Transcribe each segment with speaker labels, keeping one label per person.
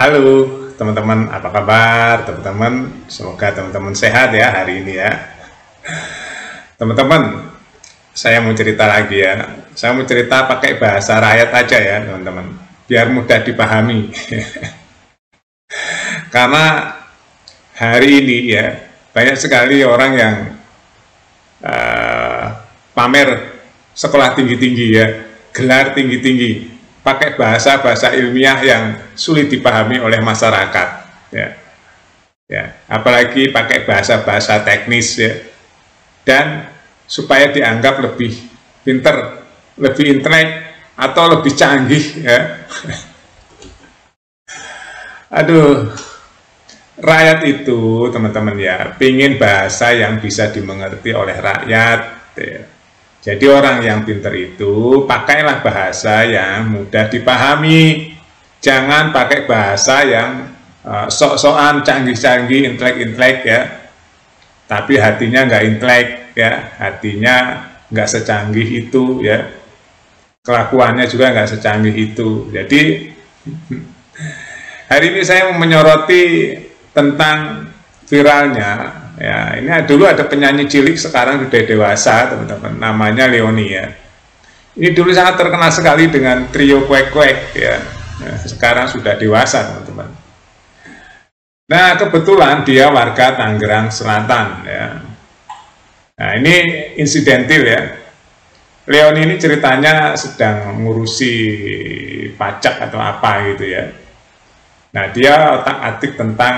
Speaker 1: Halo teman-teman, apa kabar teman-teman? Semoga teman-teman sehat ya hari ini ya. Teman-teman, saya mau cerita lagi ya. Saya mau cerita pakai bahasa rakyat aja ya teman-teman, biar mudah dipahami. Karena hari ini ya banyak sekali orang yang uh, pamer sekolah tinggi-tinggi ya, gelar tinggi-tinggi, pakai bahasa-bahasa ilmiah yang sulit dipahami oleh masyarakat ya. Apalagi pakai bahasa-bahasa teknis ya, dan supaya dianggap lebih pinter, lebih intelek atau lebih canggih ya. Aduh, rakyat itu teman-teman ya, pingin bahasa yang bisa dimengerti oleh rakyat ya. Jadi orang yang pinter itu pakailah bahasa yang mudah dipahami. Jangan pakai bahasa yang sok-sokan, canggih-canggih, intelek-intelek ya. Tapi hatinya nggak intelek ya, hatinya nggak secanggih itu ya. Kelakuannya juga nggak secanggih itu. Jadi hari ini saya mau menyoroti tentang viralnya. Ya, ini dulu ada penyanyi cilik, sekarang sudah dewasa, teman-teman. Namanya Leony ya. Ini dulu sangat terkenal sekali dengan trio kuek-kuek ya. Nah, sekarang sudah dewasa, teman-teman. Nah, kebetulan dia warga Tangerang Selatan ya. Nah, ini insidentil ya. Leony ini ceritanya sedang ngurusi pajak atau apa gitu ya. Nah, dia otak-atik tentang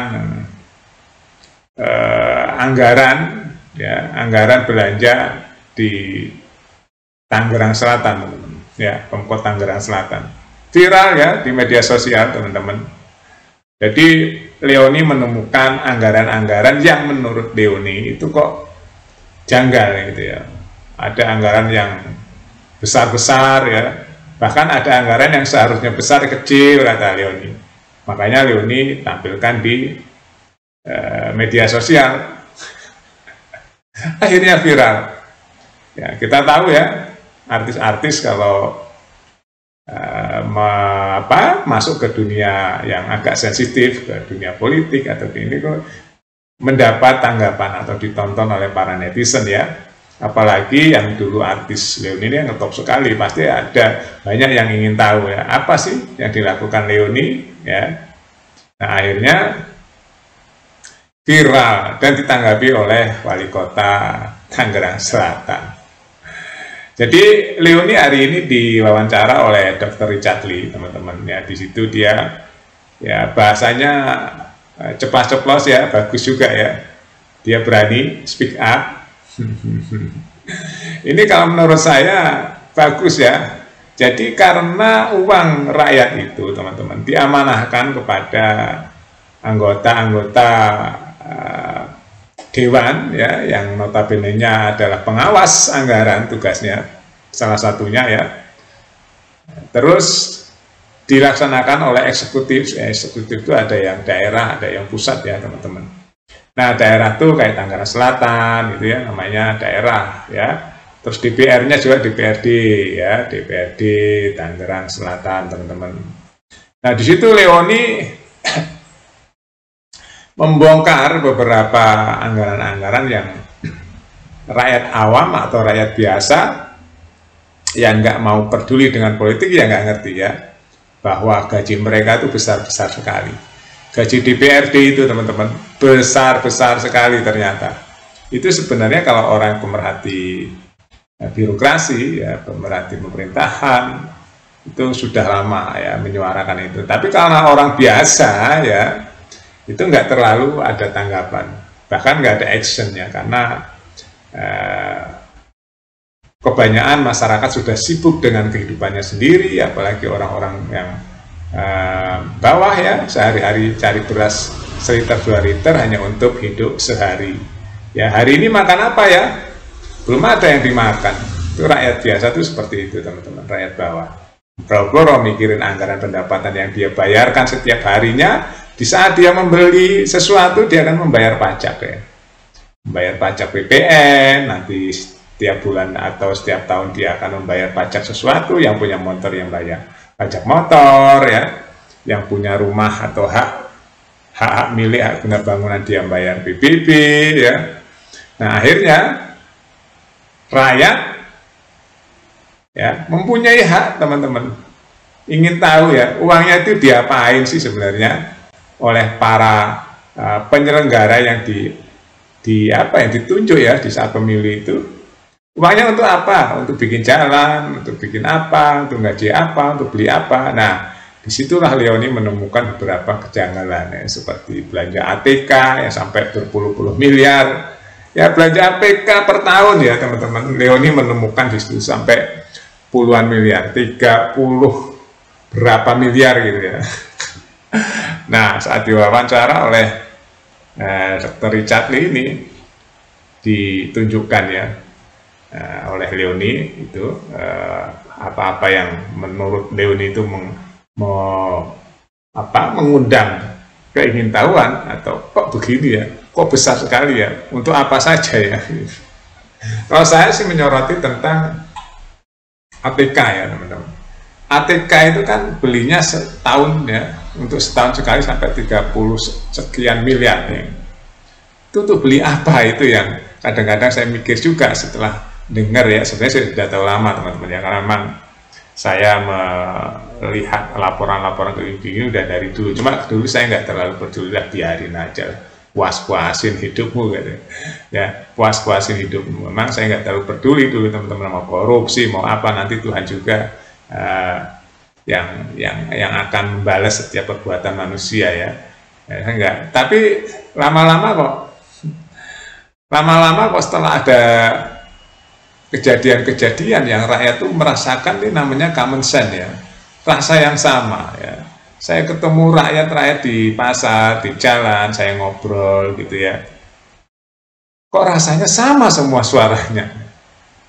Speaker 1: anggaran ya, anggaran belanja di Tangerang Selatan, teman-teman ya, Pemkot Tangerang Selatan. Viral ya di media sosial, teman-teman. Jadi Leony menemukan anggaran-anggaran yang menurut Leony itu kok janggal gitu ya. Ada anggaran yang besar-besar ya, bahkan ada anggaran yang seharusnya besar kecil, kata Leony. Makanya Leony tampilkan di media sosial. Akhirnya viral ya. Kita tahu ya, artis-artis kalau masuk ke dunia yang agak sensitif, ke dunia politik atau ini kok mendapat tanggapan atau ditonton oleh para netizen ya. Apalagi yang dulu artis Leony ini ngetop sekali, pasti ada banyak yang ingin tahu ya, apa sih yang dilakukan Leony ya. Nah, akhirnya viral dan ditanggapi oleh Wali Kota Tangerang Selatan. Jadi Leony hari ini diwawancara oleh Dr. Richard Lee, teman-teman ya. Di situ dia ya bahasanya ceplas-ceplos ya, bagus juga ya. Dia berani speak up. Ini kalau menurut saya bagus ya. Jadi karena uang rakyat itu, teman-teman, diamanahkan kepada anggota-anggota dewan ya, yang notabene-nya adalah pengawas anggaran tugasnya salah satunya ya. Terus dilaksanakan oleh eksekutif. Eksekutif itu ada yang daerah, ada yang pusat ya, teman-teman. Nah, daerah tuh kayak Tangerang Selatan gitu ya, namanya daerah ya. Terus DPR-nya juga DPRD ya, DPRD Tangerang Selatan, teman-teman. Nah, di situ Leony membongkar beberapa anggaran-anggaran yang rakyat awam atau rakyat biasa yang nggak mau peduli dengan politik ya nggak ngerti ya, bahwa gaji mereka itu besar-besar sekali. Gaji DPRD itu, teman-teman, besar-besar sekali ternyata. Itu sebenarnya kalau orang pemerhati birokrasi ya, pemerhati pemerintahan, itu sudah lama ya menyuarakan itu. Tapi karena orang biasa ya, itu nggak terlalu ada tanggapan, bahkan nggak ada actionnya, karena kebanyakan masyarakat sudah sibuk dengan kehidupannya sendiri, apalagi orang-orang yang bawah ya, sehari-hari cari beras seliter 2 liter hanya untuk hidup sehari ya. Hari ini makan apa ya, belum ada yang dimakan. Itu rakyat biasa tuh seperti itu, teman-teman, rakyat bawah. Boro-boro mikirin anggaran pendapatan yang dia bayarkan setiap harinya. Di saat dia membeli sesuatu, dia akan membayar pajak ya. Membayar pajak PPN, nanti setiap bulan atau setiap tahun dia akan membayar pajak sesuatu. Yang punya motor yang bayar pajak motor ya. yang punya rumah atau hak milik, hak guna bangunan dia bayar PBB ya. Nah akhirnya rakyat ya mempunyai hak, teman-teman, ingin tahu ya uangnya itu diapain sih sebenarnya oleh para penyelenggara yang yang ditunjuk ya di saat pemilu itu. Uangnya untuk apa? Untuk bikin jalan, untuk bikin apa, untuk gaji apa, untuk beli apa. Nah, disitulah Leoni menemukan beberapa kejanggalan ya, seperti belanja ATK yang sampai berpuluh-puluh miliar. Ya belanja ATK per tahun ya teman-teman. Leoni menemukan di situ sampai puluhan miliar, 30 berapa miliar gitu ya. Nah, saat diwawancara oleh Dr. Richard Lee ini ditunjukkan ya oleh Leoni itu apa-apa yang menurut Leoni itu mengundang keingintahuan, atau kok begini ya, kok besar sekali ya, untuk apa saja ya. Kalau saya sih menyoroti tentang ATK ya teman-teman. ATK itu kan belinya setahun ya, untuk setahun sekali sampai 30 sekian miliar ya. Itu tuh beli apa itu yang kadang-kadang saya mikir juga setelah dengar ya. Sebenarnya saya sudah tahu lama teman-teman ya, karena memang saya melihat laporan-laporan ke ini udah dari dulu. Cuma dulu saya nggak terlalu peduli lah, biarin aja, puas-puasin hidupmu gitu ya, puas-puasin hidupmu. Memang saya nggak terlalu peduli dulu teman-teman, mau korupsi mau apa, nanti Tuhan juga yang akan membalas setiap perbuatan manusia ya enggak. Tapi lama-lama kok setelah ada kejadian-kejadian yang rakyat tuh merasakan, ini namanya common sense ya, rasa yang sama ya. Saya ketemu rakyat di pasar, di jalan, saya ngobrol gitu ya, kok rasanya sama semua suaranya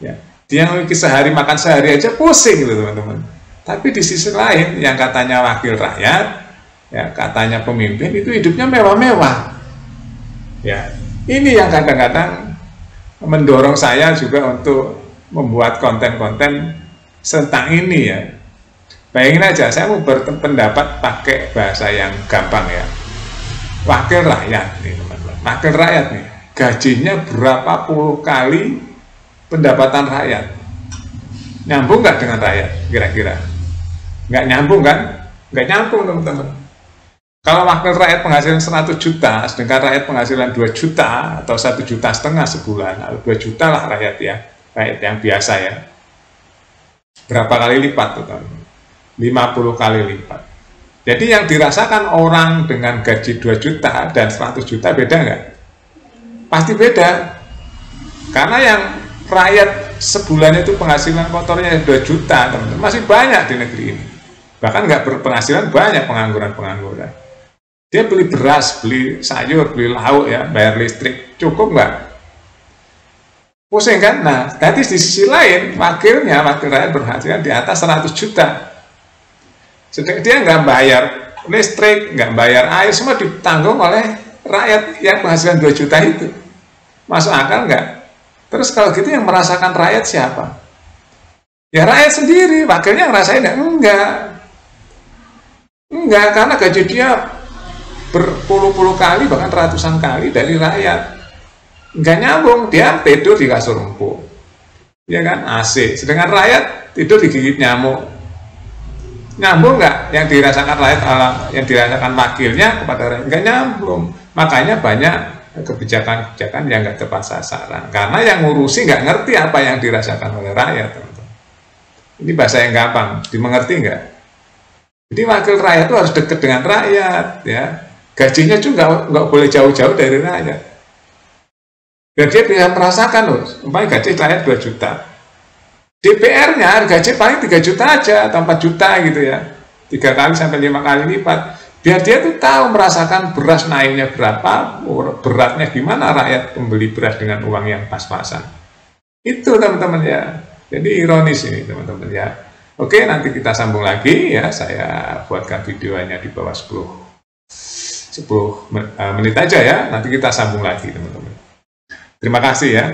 Speaker 1: ya. Dia memiliki sehari makan sehari aja pusing gitu teman-teman. Tapi di sisi lain yang katanya wakil rakyat ya, katanya pemimpin, itu hidupnya mewah-mewah ya. Ini yang kadang-kadang mendorong saya juga untuk membuat konten-konten tentang ini ya. Bayangin aja, saya mau berpendapat pakai bahasa yang gampang ya. Wakil rakyat nih teman-teman, wakil rakyat nih, gajinya berapa puluh kali pendapatan rakyat. Nyambung nggak dengan rakyat kira-kira? Nggak nyambung kan? Nggak nyambung teman-teman. Kalau wakil rakyat penghasilan 100 juta, sedangkan rakyat penghasilan 2 juta atau 1,5 juta sebulan, atau 2 juta lah rakyat ya, rakyat yang biasa ya. Berapa kali lipat tuh teman? 50 kali lipat. Jadi yang dirasakan orang dengan gaji 2 juta dan 100 juta beda nggak? Pasti beda. Karena yang rakyat sebulan itu penghasilan kotornya 2 juta teman-teman, masih banyak di negeri ini. Bahkan nggak berpenghasilan banyak, pengangguran. Dia beli beras, beli sayur, beli lauk ya, bayar listrik, cukup nggak? Pusing kan? Nah, tadi di sisi lain wakil rakyat berhasil di atas 100 juta. Sedangkan dia nggak bayar listrik, nggak bayar air, semua ditanggung oleh rakyat yang penghasilan 2 juta itu. Masuk akal nggak? Terus kalau gitu yang merasakan rakyat siapa? Ya rakyat sendiri, wakilnya ngerasain enggak, karena gaji dia berpuluh-puluh kali, bahkan ratusan kali dari rakyat. Nggak nyambung, dia tidur di kasur empuk ya kan, AC, sedangkan rakyat tidur digigit nyamuk. Nyambung nggak yang dirasakan rakyat, yang dirasakan wakilnya kepada rakyat? Nggak nyambung. Makanya banyak kebijakan-kebijakan yang nggak tepat sasaran, karena yang ngurusi nggak ngerti apa yang dirasakan oleh rakyat teman-teman. Ini bahasa yang gampang, dimengerti nggak? Jadi wakil rakyat itu harus dekat dengan rakyat ya. Gajinya juga nggak boleh jauh-jauh dari rakyat. Biar dia bisa merasakan loh, umpamanya gaji rakyat 2 juta. DPR-nya gaji paling 3 juta aja atau 4 juta gitu ya. 3 kali sampai 5 kali lipat. Biar dia tuh tahu merasakan beras naiknya berapa, beratnya gimana rakyat membeli beras dengan uang yang pas-pasan. Itu teman-teman ya. Jadi ironis ini teman-teman ya. Oke, nanti kita sambung lagi ya. Saya buatkan videonya di bawah 10 menit aja ya. Nanti kita sambung lagi teman-teman. Terima kasih ya.